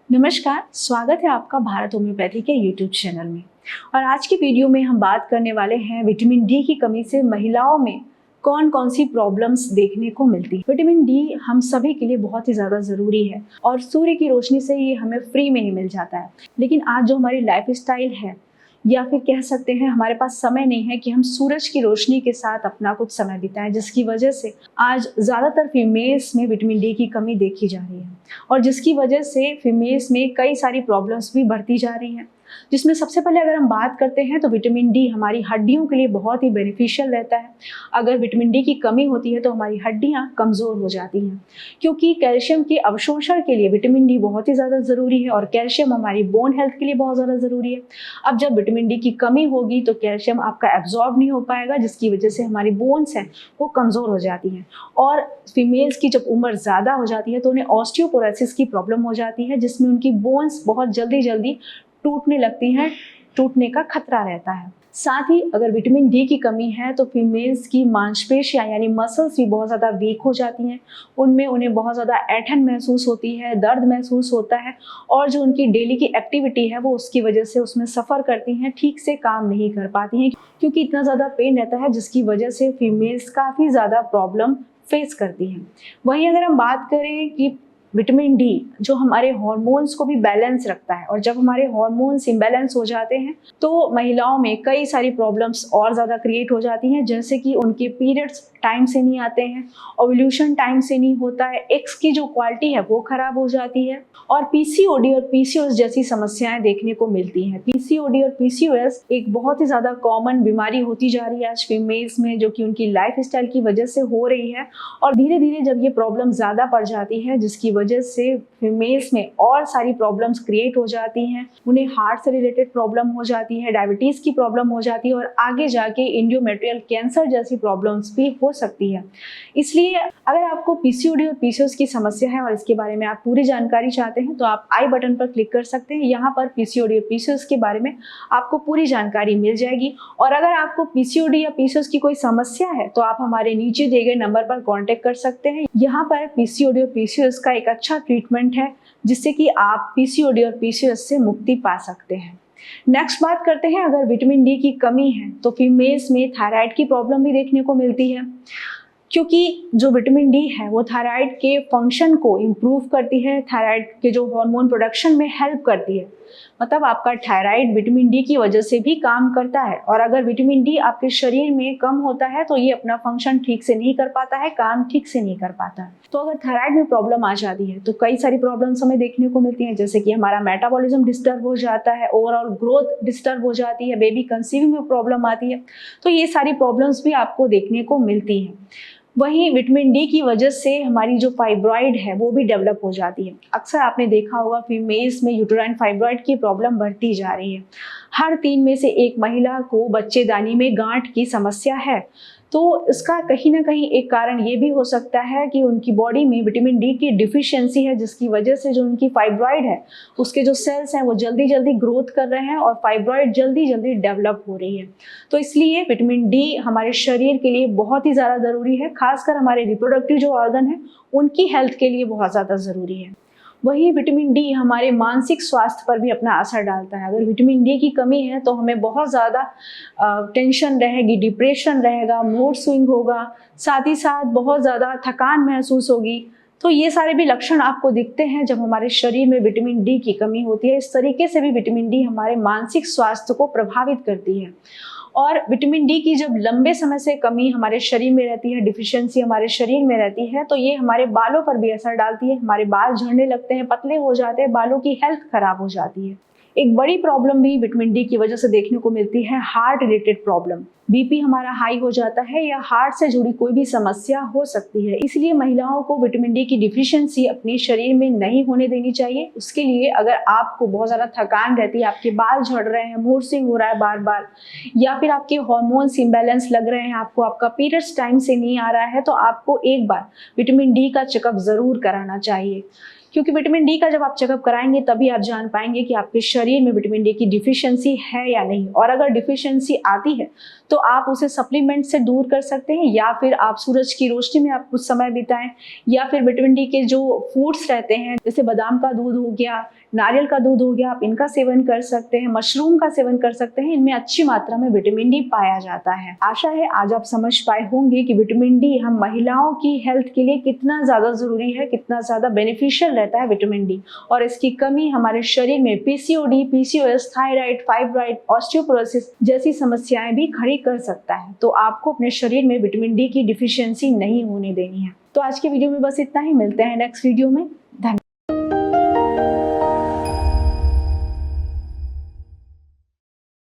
नमस्कार, स्वागत है आपका भारत होम्योपैथी के यूट्यूब चैनल में। और आज की वीडियो में हम बात करने वाले हैं विटामिन डी की कमी से महिलाओं में कौन कौन सी प्रॉब्लम्स देखने को मिलती है। विटामिन डी हम सभी के लिए बहुत ही ज़्यादा ज़रूरी है और सूर्य की रोशनी से ये हमें फ्री में ही मिल जाता है। लेकिन आज जो हमारी लाइफ स्टाइल है या फिर कह सकते हैं हमारे पास समय नहीं है कि हम सूरज की रोशनी के साथ अपना कुछ समय बिताएं, जिसकी वजह से आज ज़्यादातर फीमेल्स में विटामिन डी की कमी देखी जा रही है और जिसकी वजह से फीमेल्स में कई सारी प्रॉब्लम्स भी बढ़ती जा रही हैं। जिसमें सबसे पहले अगर हम बात करते हैं तो विटामिन डी हमारी हड्डियों के लिए बहुत ही बेनिफिशियल रहता है। अगर विटामिन डी की कमी होती है तो हमारी हड्डियां कमज़ोर हो जाती हैं, क्योंकि कैल्शियम के अवशोषण के लिए विटामिन डी बहुत ही ज़्यादा ज़रूरी है और कैल्शियम हमारी बोन हेल्थ के लिए बहुत ज़्यादा ज़रूरी है। अब जब विटामिन डी की कमी होगी तो कैल्शियम आपका एब्जॉर्ब नहीं हो पाएगा, जिसकी वजह से हमारी बोन्स हैं वो कमज़ोर हो जाती हैं। और फीमेल्स की जब उम्र ज़्यादा हो जाती है तो उन्हें ऑस्टियोपोरोसिस की प्रॉब्लम हो जाती है, जिसमें उनकी बोन्स बहुत जल्दी टूटने लगती हैं, टूटने का खतरा रहता है। साथ ही अगर विटामिन डी की कमी है तो फीमेल्स की मांसपेशियां यानी मसल्स भी बहुत ज़्यादा वीक हो जाती हैं। उनमें उन्हें बहुत ज़्यादा ऐंठन महसूस होती है, दर्द महसूस होता है और जो उनकी डेली की एक्टिविटी है वो उसकी वजह से उसमें सफ़र करती हैं, ठीक से काम नहीं कर पाती हैं, क्योंकि इतना ज़्यादा पेन रहता है, जिसकी वजह से फीमेल्स काफ़ी ज़्यादा प्रॉब्लम फेस करती हैं। वहीं अगर हम बात करें कि विटामिन डी जो हमारे हार्मोन्स को भी बैलेंस रखता है, और जब हमारे हार्मोन्स इम्बैलेंस हो जाते हैं तो महिलाओं में कई सारी प्रॉब्लम्स और ज़्यादा क्रिएट हो जाती हैं, जैसे कि उनके पीरियड्स टाइम से नहीं आते हैं, ओव्यूलेशन टाइम से नहीं होता है, एग्स की जो क्वालिटी है वो खराब हो जाती है और पीसीओडी और पीसीओएस जैसी समस्याएं देखने को मिलती हैं। पीसीओडी और पीसीओएस एक बहुत ही ज़्यादा कॉमन बीमारी होती जा रही है आज फीमेल्स में, जो कि उनकी लाइफ स्टाइल की वजह से हो रही है। और धीरे धीरे जब ये प्रॉब्लम ज़्यादा बढ़ जाती है, जिसकी वजह से फीमेल्स में और सारी प्रॉब्लम्स क्रिएट हो जाती हैं, उन्हें हार्ट से रिलेटेड प्रॉब्लम हो जाती है, डायबिटीज़ की प्रॉब्लम हो जाती है और आगे जाके एंडोमेट्रियल कैंसर जैसी प्रॉब्लम्स भी हो सकती है। इसलिए अगर आपको पीसीओडी और पीसीओएस की समस्या है और इसके बारे में आप पूरी जानकारी चाहते हैं तो आप आई बटन पर क्लिक कर सकते हैं। यहाँ पर पीसीओडी और पीसीओएस के बारे में आपको पूरी जानकारी मिल जाएगी। और अगर आपको पीसीओडी या पीसीओएस की कोई समस्या है तो आप हमारे नीचे दिए गए नंबर पर कॉन्टेक्ट कर सकते हैं। यहाँ पर पीसीओडी और पीसीओएस का एक अच्छा ट्रीटमेंट है, जिससे कि आप पीसीओडी और पीसीओएस से मुक्ति पा सकते हैं। नेक्स्ट बात करते हैं, अगर विटामिन डी की कमी है तो फीमेल्स में थायराइड की प्रॉब्लम भी देखने को मिलती है, क्योंकि जो विटामिन डी है वो थायराइड के फंक्शन को इम्प्रूव करती है, थायराइड के जो हार्मोन प्रोडक्शन में हेल्प करती है। मतलब आपका थायराइड विटामिन डी की वजह से भी काम करता है, और अगर विटामिन डी आपके शरीर में कम होता है तो ये अपना फंक्शन ठीक से नहीं कर पाता है, काम ठीक से नहीं कर पाता है। तो अगर थायराइड में प्रॉब्लम आ जाती है तो कई सारी प्रॉब्लम्स हमें देखने को मिलती हैं, जैसे कि हमारा मेटाबॉलिज्म डिस्टर्ब हो जाता है, ओवरऑल ग्रोथ डिस्टर्ब हो जाती है, बेबी कंसीविंग में प्रॉब्लम आती है। तो ये सारी प्रॉब्लम्स भी आपको देखने को मिलती हैं। वहीं विटामिन डी की वजह से हमारी जो फाइब्रॉइड है वो भी डेवलप हो जाती है। अक्सर आपने देखा होगा फीमेल्स में यूटेराइन फाइब्रॉइड की प्रॉब्लम बढ़ती जा रही है। हर 3 में से 1 महिला को बच्चेदानी में गांठ की समस्या है। तो इसका कहीं ना कहीं एक कारण ये भी हो सकता है कि उनकी बॉडी में विटामिन डी की डिफिशियंसी है, जिसकी वजह से जो उनकी फाइब्रॉइड है उसके जो सेल्स हैं वो जल्दी ग्रोथ कर रहे हैं और फाइब्रॉइड जल्दी डेवलप हो रही है। तो इसलिए विटामिन डी हमारे शरीर के लिए बहुत ही ज़्यादा ज़रूरी है, खासकर हमारे रिप्रोडक्टिव जो ऑर्गन है उनकी हेल्थ के लिए बहुत ज़्यादा ज़रूरी है। वही विटामिन डी हमारे मानसिक स्वास्थ्य पर भी अपना असर डालता है। अगर विटामिन डी की कमी है तो हमें बहुत ज़्यादा टेंशन रहेगी, डिप्रेशन रहेगा, मूड स्विंग होगा, साथ ही साथ बहुत ज़्यादा थकान महसूस होगी। तो ये सारे भी लक्षण आपको दिखते हैं जब हमारे शरीर में विटामिन डी की कमी होती है। इस तरीके से भी विटामिन डी हमारे मानसिक स्वास्थ्य को प्रभावित करती है। और विटामिन डी की जब लंबे समय से कमी हमारे शरीर में रहती है, डिफिशियंसी हमारे शरीर में रहती है, तो ये हमारे बालों पर भी असर डालती है। हमारे बाल झड़ने लगते हैं, पतले हो जाते हैं, बालों की हेल्थ खराब हो जाती है। एक बड़ी प्रॉब्लम भी विटामिन डी की वजह से देखने को मिलती है, हार्ट रिलेटेड प्रॉब्लम। बीपी हमारा हाई हो जाता है या हार्ट से जुड़ी कोई भी समस्या हो सकती है। इसलिए महिलाओं को विटामिन डी की डिफिशियंसी अपने शरीर में नहीं होने देनी चाहिए। उसके लिए अगर आपको बहुत ज़्यादा थकान रहती है, आपके बाल झड़ रहे हैं, मूड स्विंग हो रहा है बार बार, या फिर आपके हार्मोन्स इम्बैलेंस लग रहे हैं, आपको आपका पीरियड्स टाइम से नहीं आ रहा है, तो आपको एक बार विटामिन डी का चेकअप ज़रूर कराना चाहिए। क्योंकि विटामिन डी का जब आप चेकअप कराएंगे तभी आप जान पाएंगे कि आपके शरीर में विटामिन डी की डिफिशियंसी है या नहीं। और अगर डिफिशियंसी आती है तो आप उसे सप्लीमेंट से दूर कर सकते हैं, या फिर आप सूरज की रोशनी में आप कुछ समय बिताएं, या फिर विटामिन डी के जो फूड्स रहते हैं जैसे बादाम का दूध हो गया, नारियल का दूध हो गया, आप इनका सेवन कर सकते हैं, मशरूम का सेवन कर सकते हैं। इनमें अच्छी मात्रा में विटामिन डी पाया जाता है। आशा है आज आप समझ पाए होंगे कि विटामिन डी हम महिलाओं की हेल्थ के लिए कितना ज्यादा जरूरी है, कितना ज्यादा बेनिफिशियल रहता है विटामिन डी, और इसकी कमी हमारे शरीर में PCOD, PCOS, thyroid, fibroid, osteoporosis जैसी समस्याएं भी खड़ी कर सकता है। तो आपको अपने शरीर में विटामिन डी की डिफिशियंसी नहीं होने देनी है। तो आज के वीडियो में बस इतना ही, मिलते हैं नेक्स्ट वीडियो में। धन्यवाद।